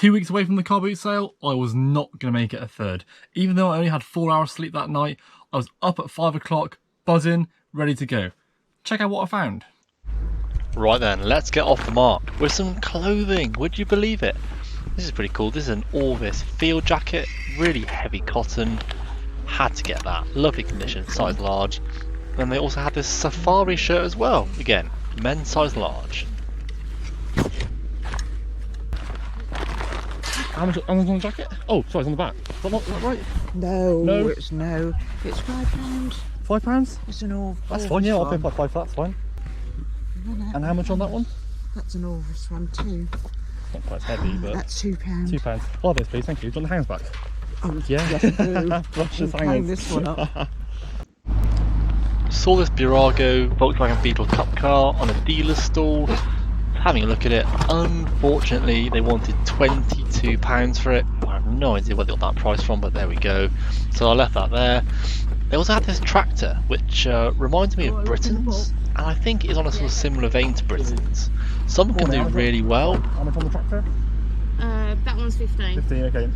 2 weeks away from the car boot sale, I was not going to make it a third. Even though I only had 4 hours sleep that night, I was up at 5 o'clock, buzzing, ready to go. Check out what I found. Right then, let's get off the mark with some clothing. Would you believe it? This is pretty cool. This is an Orvis field jacket, really heavy cotton. Had to get that. Lovely condition, size large. Then they also had this safari shirt as well. Again, men's size large. How much on the jacket? Oh, sorry, it's on the back. Is that right? No, No? it's £5. £5? It's an Orvis. That's fine, yeah, I'll pay by 5 for that, that's fine. And how much on that one? That's an Orvis one too. Not quite as heavy, but... That's £2. £2. Oh, this please, thank you. Do you want the hands back? Oh, Yeah. yes, I do. Russia's Hang hangers. this one up. Saw this Burago Volkswagen Beetle Cup car on a dealer's stall. Having a look at it, unfortunately they wanted £22 for it. I have no idea where they got that price from, but there we go. So I left that there. They also had this tractor, which reminds me of Britain's, and I think is on a sort of similar vein to Britain's. Some can do really well. How much on the tractor? That one's 15. 15, okay.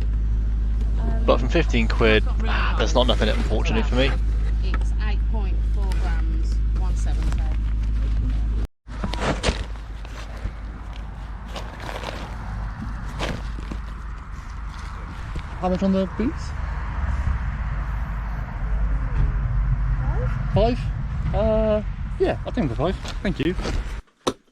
But from 15 quid, there's not enough in it, unfortunately, for me. It's 8.4 grams, 170. How much on the boots? 5? Yeah, I'll take them for 5. Thank you.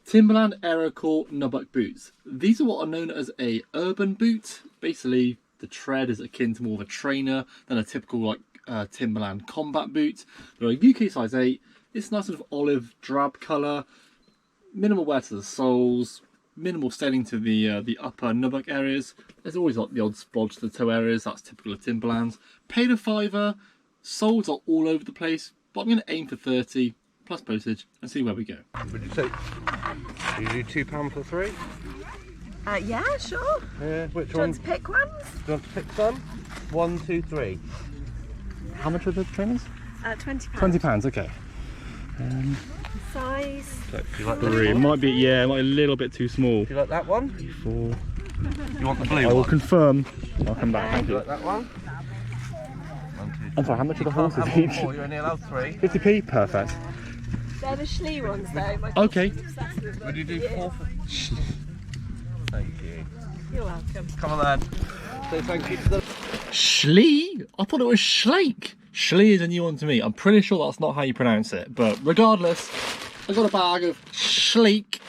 Timberland Aerocore Nubuck boots. These are what are known as a urban boot. Basically, the tread is akin to more of a trainer than a typical like Timberland combat boot. They're a UK size 8. It's a nice sort of olive drab colour. Minimal wear to the soles. Minimal staining to the upper nubuck areas. There's always like the odd splodge to the toe areas. That's typical of Timberlands. Paid a £5. Soles are all over the place, but I'm going to aim for 30 plus postage and see where we go. Would you say you do £2 for 3? Yeah, sure. Yeah, which Do you one? want to pick ones? Do you want to pick some? 1, 2, 3. How much are the trainers? £20. £20, okay. Size? So, do you like this 3. one? Might be, yeah, might be a little bit too small. Do you like that one? 4. You want the blue I will one? confirm. I'll come back, thank Do you you. like that one? 1, 2, 3. I'm sorry, how much are the Can't horses have all each? 4, you're only allowed 3. 50p? Perfect. They're the Schlee ones though. My Okay. daughter's obsessed with them. Would you do 4 for... Thank you. You're welcome. Come on then. Say thank you to the... Schlee? I thought it was Schlake. Schlee is a new one to me. I'm pretty sure that's not how you pronounce it. But regardless, I got a bag of Schlake,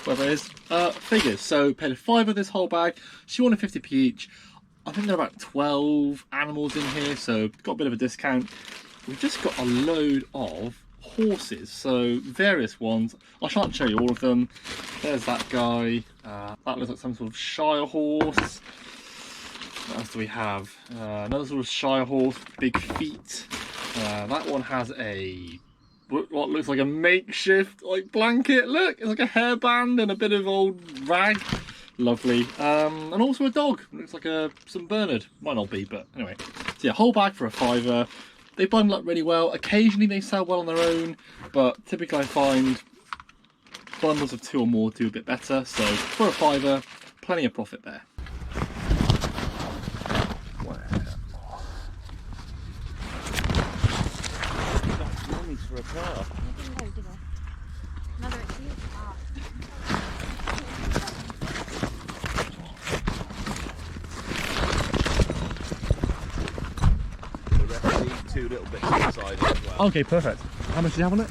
whatever it is, figures. So paid a £5 for this whole bag. She wanted 50p each. I think there are about 12 animals in here, so got a bit of a discount. We've just got a load of horses, so various ones. I shan't show you all of them. There's that guy. That looks like some sort of Shire horse. What else do we have? Another sort of Shire horse, big feet. That one has a what looks like a makeshift like blanket. Look, it's like a hairband and a bit of old rag. Lovely. And also a dog. Looks like a St Bernard. Might not be, but anyway. So yeah, whole bag for a £5. They bundle up really well. Occasionally they sell well on their own, but typically I find bundles of 2 or more do a bit better. So for a £5, plenty of profit there. Money's for a car. Another excuse. The rest need 2 little bits inside it as well. Okay, perfect. How much do you have on it?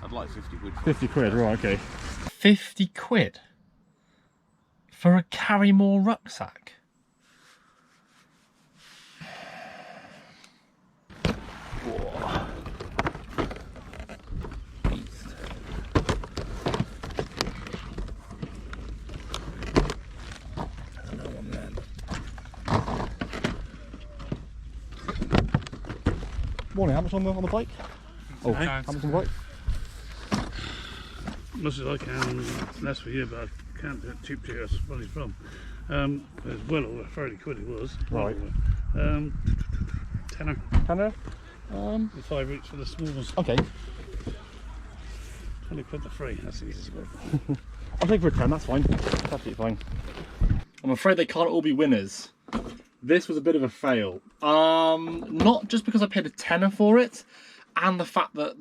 I'd like 50 quid. 50 quid, right, okay. 50 quid? For a Carrymore rucksack? Whoa. Beast. Another one then. Morning, how much on the bike? Oh, how much on the bike? Much as I can, less for you, but I can't do it cheap to you. That's where he's from. It's well over 30 quid it was. Right. Tenner. Tenner? 5 each for the small ones. Okay. 20 quid the free. That's the easiest way. I'll take it for a 10, that's fine. That's absolutely fine. I'm afraid they can't all be winners. This was a bit of a fail. Not just because I paid a tenner for it, and the fact that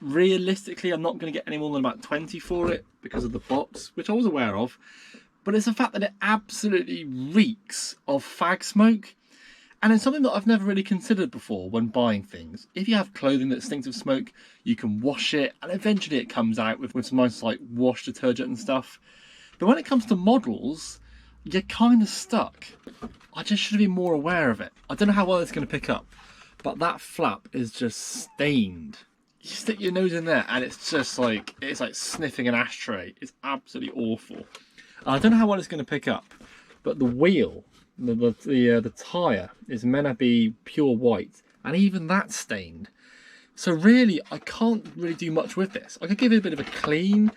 realistically I'm not going to get any more than about 20 for it because of the box, which I was aware of, but it's the fact that it absolutely reeks of fag smoke. And it's something that I've never really considered before when buying things. If you have clothing that stinks of smoke, you can wash it, and eventually it comes out with some nice like wash detergent and stuff. But when it comes to models, you're kind of stuck. I just should have been more aware of it. I don't know how well it's going to pick up, but that flap is just stained. You stick your nose in there and it's just like, it's like sniffing an ashtray. It's absolutely awful. I don't know how well it's going to pick up, but the wheel, the tyre is meant to be pure white, and even that's stained. So really, I can't really do much with this. I could give it a bit of a clean,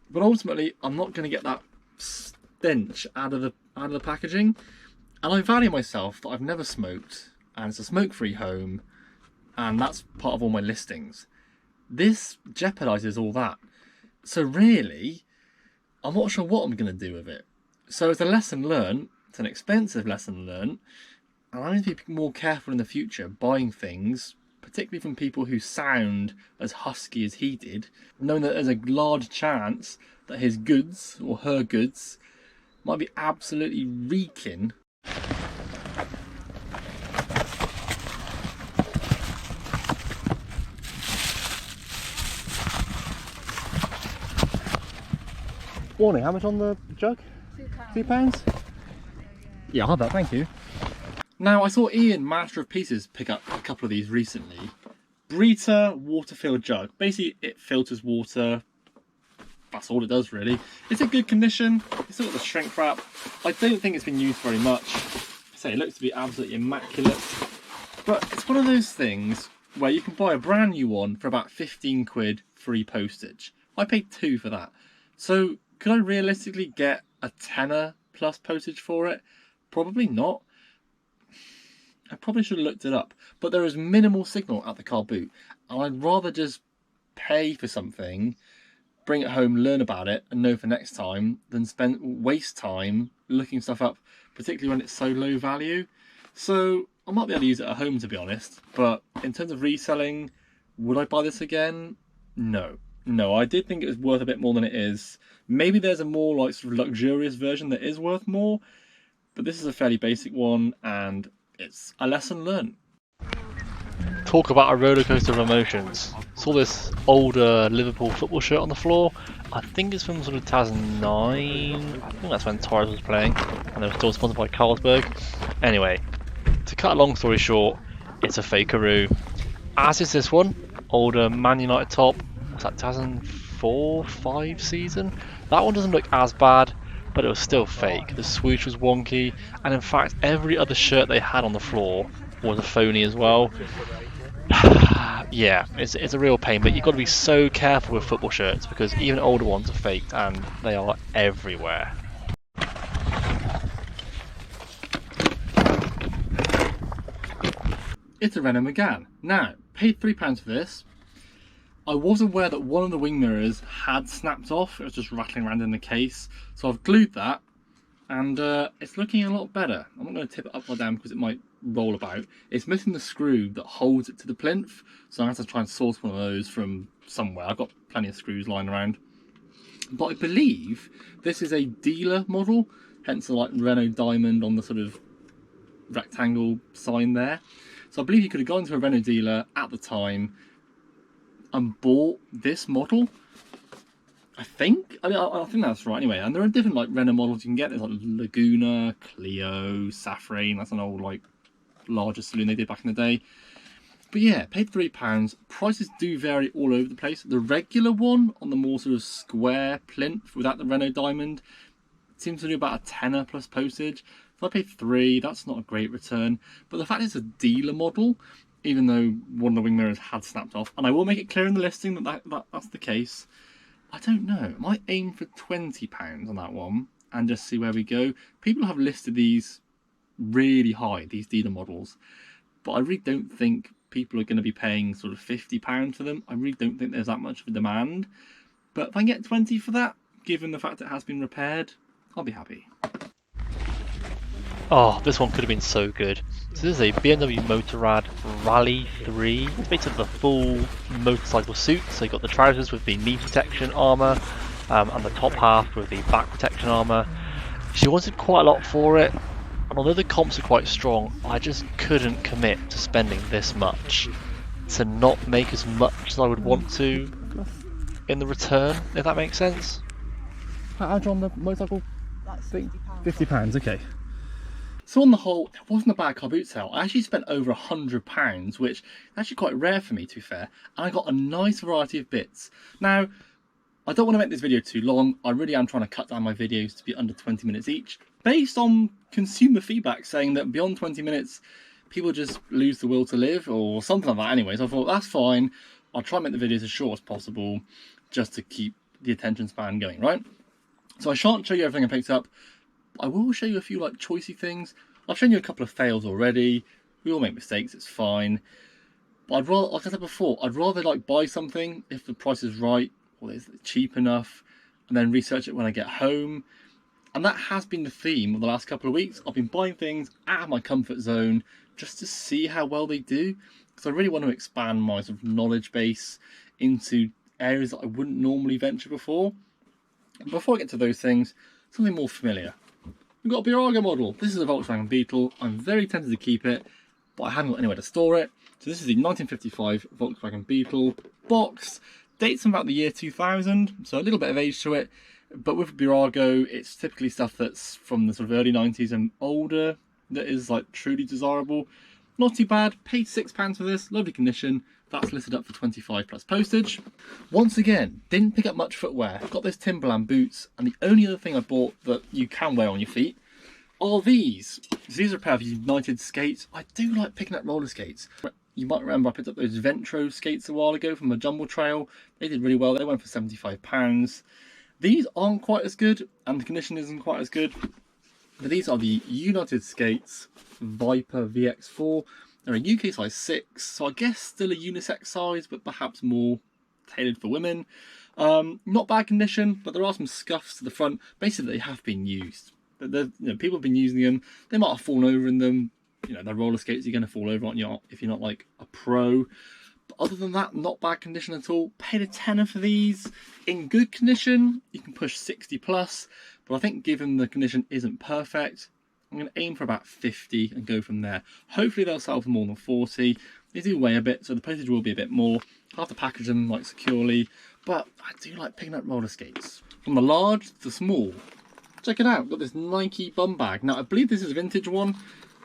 but ultimately, I'm not going to get that stench out of the packaging. And I value myself that I've never smoked, and it's a smoke-free home, and that's part of all my listings. This jeopardizes all that. So really, I'm not sure what I'm going to do with it. So it's a lesson learned. It's an expensive lesson learned, and I need to be more careful in the future buying things, particularly from people who sound as husky as he did, knowing that there's a large chance that his goods or her goods might be absolutely reeking. Warning, how much on the jug? £2. Yeah, I'll have that, thank you. Now, I saw Ian, Master of Pieces, pick up a couple of these recently. Brita water-filled jug. Basically, it filters water. That's all it does, really. It's in good condition. It's still got the shrink wrap. I don't think it's been used very much. I say, it looks to be absolutely immaculate. But it's one of those things where you can buy a brand new one for about 15 quid free postage. I paid £2 for that. So, could I realistically get a tenner plus postage for it? Probably not. I probably should have looked it up. But there is minimal signal at the car boot. And I'd rather just pay for something, bring it home, learn about it, and know for next time, than waste time looking stuff up, particularly when it's so low value. So I might be able to use it at home, to be honest. But in terms of reselling, would I buy this again? No. No, I did think it was worth a bit more than it is. Maybe there's a more like sort of luxurious version that is worth more. But this is a fairly basic one, and it's a lesson learned. Talk about a roller coaster of emotions. Saw this older Liverpool football shirt on the floor. I think it's from sort of 2009. I think that's when Torres was playing, and they were still sponsored by Carlsberg. Anyway, to cut a long story short, it's a fakeroo. As is this one, older Man United top. Was that 2004-05 season? That one doesn't look as bad, but it was still fake. The swoosh was wonky, and in fact every other shirt they had on the floor was a phony as well. Yeah, it's a real pain, but you've got to be so careful with football shirts because even older ones are faked and they are everywhere. It's a Renault Megane. Now, paid £3 for this. I was aware that one of the wing mirrors had snapped off. It was just rattling around in the case. So I've glued that, and it's looking a lot better. I'm not going to tip it upside down because it might roll about. It's missing the screw that holds it to the plinth, so I have to try and source one of those from somewhere. I've got plenty of screws lying around. But I believe this is a dealer model, hence the like Renault diamond on the sort of rectangle sign there. So I believe you could have gone to a Renault dealer at the time and bought this model. I think that's right anyway. And there are different like Renault models you can get. There's like Laguna, Clio, Safrane. That's an old like larger saloon they did back in the day. But yeah, paid £3. Prices do vary all over the place. The regular one on the more sort of square plinth without the Renault diamond seems to do about a tenner plus postage. If I paid £3, that's not a great return. But the fact it's a dealer model, even though one of the wing mirrors had snapped off, and I will make it clear in the listing that's the case. I don't know. I might aim for £20 on that one and just see where we go. People have listed these really high, these dealer models, but I really don't think people are going to be paying sort of £50 for them. I really don't think there's that much of a demand. But if I can get 20 for that, given the fact it has been repaired, I'll be happy. Oh, this one could have been so good. So this is a BMW Motorrad Rally 3. It's basically the full motorcycle suit. So you got the trousers with the knee protection armour, and the top half with the back protection armour. She wanted quite a lot for it, and although the comps are quite strong, I just couldn't commit to spending this much to not make as much as I would want to in the return, if that makes sense. How much on the motorcycle That's thing? £50. £50, okay. So on the whole, it wasn't a bad car boot sale. I actually spent over £100, which is actually quite rare for me, to be fair. And I got a nice variety of bits. Now, I don't want to make this video too long. I really am trying to cut down my videos to be under 20 minutes each. Based on consumer feedback saying that beyond 20 minutes, people just lose the will to live or something like that anyway. So I thought, that's fine. I'll try and make the videos as short as possible just to keep the attention span going, right? So I shan't show you everything I picked up. I will show you a few like choicey things. I've shown you a couple of fails already. We all make mistakes, it's fine. But I'd rather, like I said before, I'd rather like buy something if the price is right or it's cheap enough, and then research it when I get home. And that has been the theme of the last couple of weeks. I've been buying things out of my comfort zone just to see how well they do, because I really want to expand my sort of knowledge base into areas that I wouldn't normally venture before. Before I get to those things, something more familiar. We've got a Birago model. This is a Volkswagen Beetle. I'm very tempted to keep it, but I haven't got anywhere to store it. So this is the 1955 Volkswagen Beetle box. Dates from about the year 2000, so a little bit of age to it. But with Birago, it's typically stuff that's from the sort of early 90s and older that is like truly desirable. Not too bad. Paid £6 for this. Lovely condition. That's listed up for 25 plus postage. Once again, didn't pick up much footwear. Got this Timberland boots, and the only other thing I bought that you can wear on your feet are these. So these are a pair of United skates. I do like picking up roller skates. You might remember I picked up those Ventro skates a while ago from a Jumble Trail. They did really well. They went for £75. These aren't quite as good, and the condition isn't quite as good. But these are the United Skates Viper VX4. They're a UK size 6, so I guess still a unisex size, but perhaps more tailored for women. Not bad condition, but there are some scuffs to the front. Basically, they have been used. People have been using them. They might have fallen over in them. You know, they're roller skates. You're going to fall over, aren't you, if you're not like a pro. But other than that, not bad condition at all. Paid a tenner for these. In good condition, you can push 60 plus. But I think given the condition isn't perfect, I'm going to aim for about 50 and go from there. Hopefully they'll sell for more than 40. They do weigh a bit, so the postage will be a bit more. I'll have to package them like securely, but I do like picking up roller skates. From the large to the small, check it out. I've got this Nike bum bag. Now I believe this is a vintage one.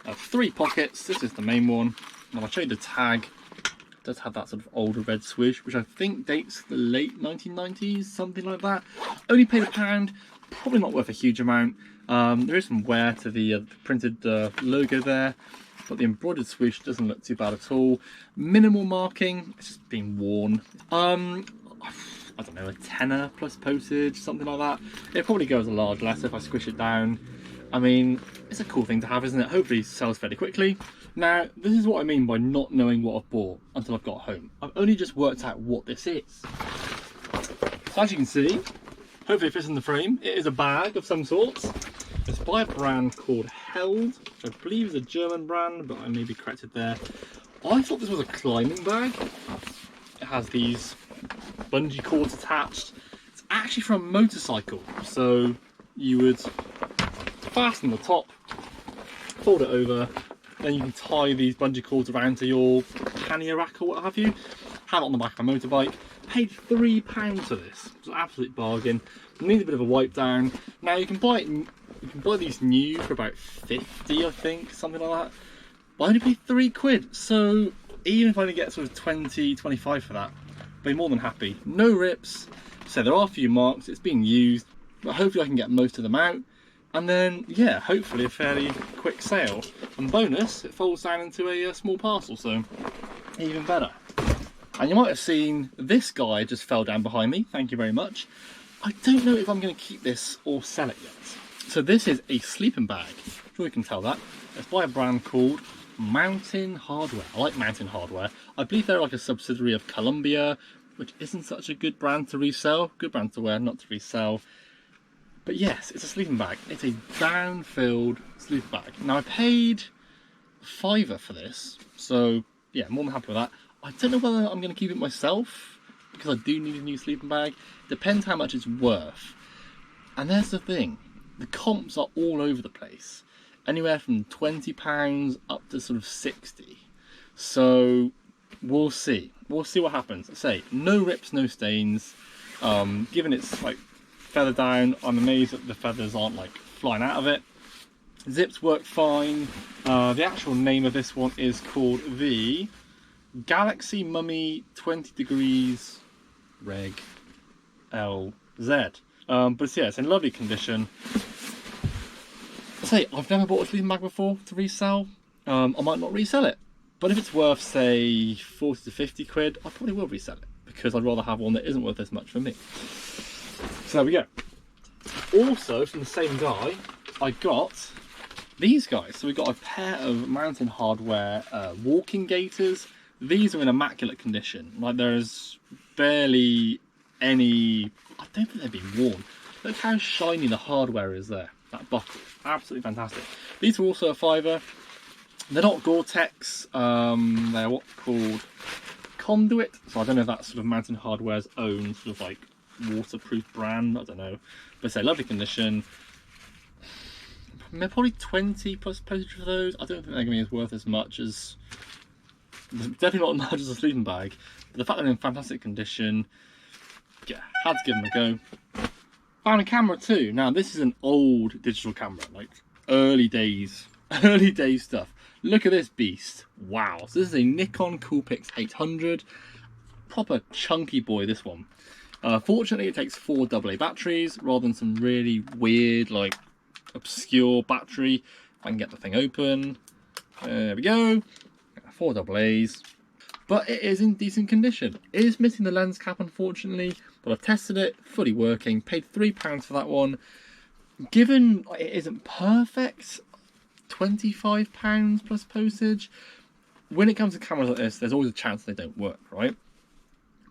3 pockets. This is the main one. And I'll show you the tag. It does have that sort of older red swoosh, which I think dates the late 1990s, something like that. Only paid £1. Probably not worth a huge amount. There is some wear to the printed logo there, but the embroidered swoosh doesn't look too bad at all. Minimal marking, it's just been worn. I don't know, a tenner plus postage, something like that. It probably goes a large less if I squish it down. I mean, it's a cool thing to have, isn't it? Hopefully it sells fairly quickly. Now, this is what I mean by not knowing what I've bought until I've got home. I've only just worked out what this is. So as you can see, hopefully it fits in the frame. It is a bag of some sorts. It's by a brand called Held, which I believe is a German brand, but I may be corrected there. I thought this was a climbing bag. It has these bungee cords attached. It's actually for a motorcycle, so you would fasten the top, fold it over, then you can tie these bungee cords around to your pannier rack or what have you. Have it on the back of a motorbike. Paid £3 for this. It's an absolute bargain. Needs a bit of a wipe down. Now you can buy it. You can buy these new for about 50, I think, something like that. But I only paid £3, so even if I only get sort of 20, 25 for that, I'll be more than happy. No rips. So there are a few marks. It's being used, but hopefully I can get most of them out. And then, yeah, hopefully a fairly quick sale. And bonus, it folds down into a small parcel, so even better. And you might have seen this guy just fell down behind me. Thank you very much. I don't know if I'm going to keep this or sell it yet. So this is a sleeping bag. I'm sure you can tell that. It's by a brand called Mountain Hardware. I like Mountain Hardware. I believe they're like a subsidiary of Columbia, which isn't such a good brand to resell. Good brand to wear, not to resell. But yes, it's a sleeping bag. It's a down-filled sleeping bag. Now I paid £5 for this, so yeah, more than happy with that. I don't know whether I'm going to keep it myself, because I do need a new sleeping bag. Depends how much it's worth. And there's the thing, the comps are all over the place. Anywhere from £20 up to sort of 60. So we'll see. We'll see what happens. I say, no rips, no stains. Given it's like feather down, I'm amazed that the feathers aren't like flying out of it. Zips work fine. The actual name of this one is called the Galaxy Mummy 20 Degrees Reg LZ. But yeah, it's in lovely condition. I say, I've never bought a sleeping bag before to resell. I might not resell it. But if it's worth, say, 40 to 50 quid, I probably will resell it. Because I'd rather have one that isn't worth as much for me. So there we go. Also, from the same guy, I got these guys. So we got a pair of Mountain Hardware walking gaiters. These are in immaculate condition. Like, there's barely any... I don't think they've been worn. Look how shiny the hardware is there. That buckle. Absolutely fantastic. These are also a £5. They're not Gore-Tex. They're what's called Conduit. So I don't know if that's sort of Mountain Hardware's own sort of like waterproof brand. I don't know. But say lovely condition. They're probably 20 plus postage for those. I don't think they're going to be as worth as much as... Definitely not as much as a sleeping bag. But the fact they're in fantastic condition... Yeah, had to give them a go. Found a camera too. Now this is an old digital camera, like early days stuff. Look at this beast. Wow. So this is a Nikon Coolpix 800. Proper chunky boy, this one. Fortunately it takes 4 AA batteries rather than some really weird, like obscure battery. If I can get the thing open. There we go. 4 AA's. But it is in decent condition. It is missing the lens cap, unfortunately, but I've tested it, fully working, paid £3 for that one. Given it isn't perfect, £25 plus postage. When it comes to cameras like this, there's always a chance they don't work, right?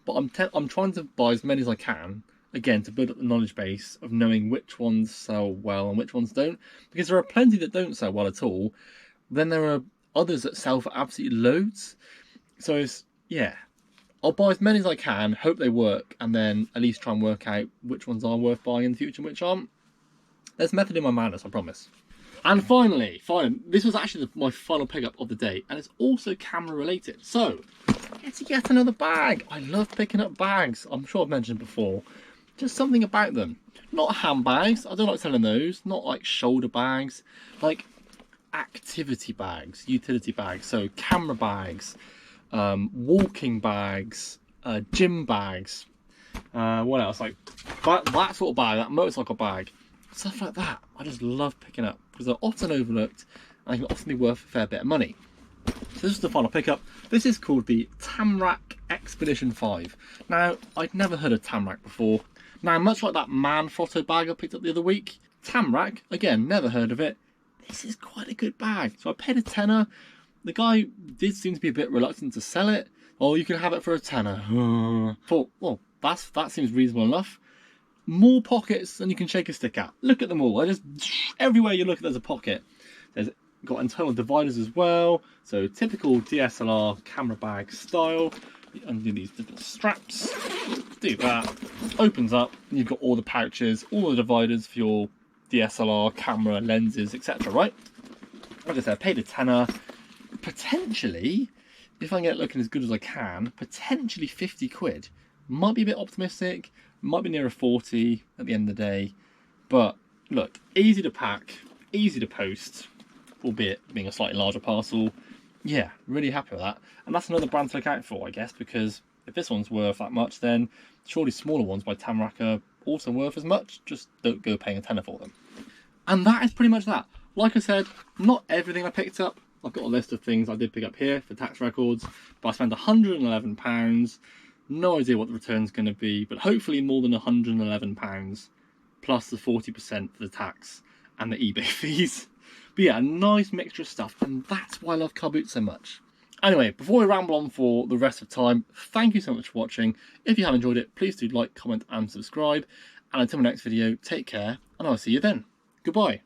But I'm trying to buy as many as I can, again, to build up the knowledge base of knowing which ones sell well and which ones don't. Because there are plenty that don't sell well at all. Then there are others that sell for absolutely loads. So it's, yeah, I'll buy as many as I can, hope they work, and then at least try and work out which ones are worth buying in the future and which aren't. There's method in my madness, I promise. And finally, this was actually my final pickup of the day, and it's also camera related. So, it's yet another bag. I love picking up bags. I'm sure I've mentioned before. Just something about them. Not handbags, I don't like selling those. Not like shoulder bags. Like activity bags, utility bags. So camera bags. Walking bags, gym bags, what else, like that sort of bag, that motorcycle bag, stuff like that. I just love picking up because they're often overlooked and they can often be worth a fair bit of money. So this is the final pickup. This is called the Tamrac Expedition 5. Now, I'd never heard of Tamrac before. Now, much like that Manfrotto bag I picked up the other week, Tamrac, again, never heard of it. This is quite a good bag. So I paid a tenner. The guy did seem to be a bit reluctant to sell it. Oh, you can have it for a tenner. Thought, well, that seems reasonable enough. More pockets than you can shake a stick at. Look at them all. Everywhere you look, there's a pocket. There's got internal dividers as well. So typical DSLR camera bag style. You undo these little straps. Do that. Opens up. And you've got all the pouches, all the dividers for your DSLR camera lenses, etc. Right? Like I said, I paid a tenner. Potentially, if I can get it looking as good as I can, potentially 50 quid. Might be a bit optimistic, might be nearer 40 at the end of the day. But look, easy to pack, easy to post, albeit being a slightly larger parcel. Yeah, really happy with that. And that's another brand to look out for, I guess, because if this one's worth that much, then surely smaller ones by Tamrac are also worth as much. Just don't go paying a tenner for them. And that is pretty much that. Like I said, not everything I picked up. I've got a list of things I did pick up here for tax records, but I spent £111. No idea what the return's going to be, but hopefully more than £111 plus the 40% for the tax and the eBay fees. But yeah, a nice mixture of stuff, and that's why I love car boots so much. Anyway, before we ramble on for the rest of time, thank you so much for watching. If you have enjoyed it, please do like, comment and subscribe. And until my next video, take care, and I'll see you then. Goodbye.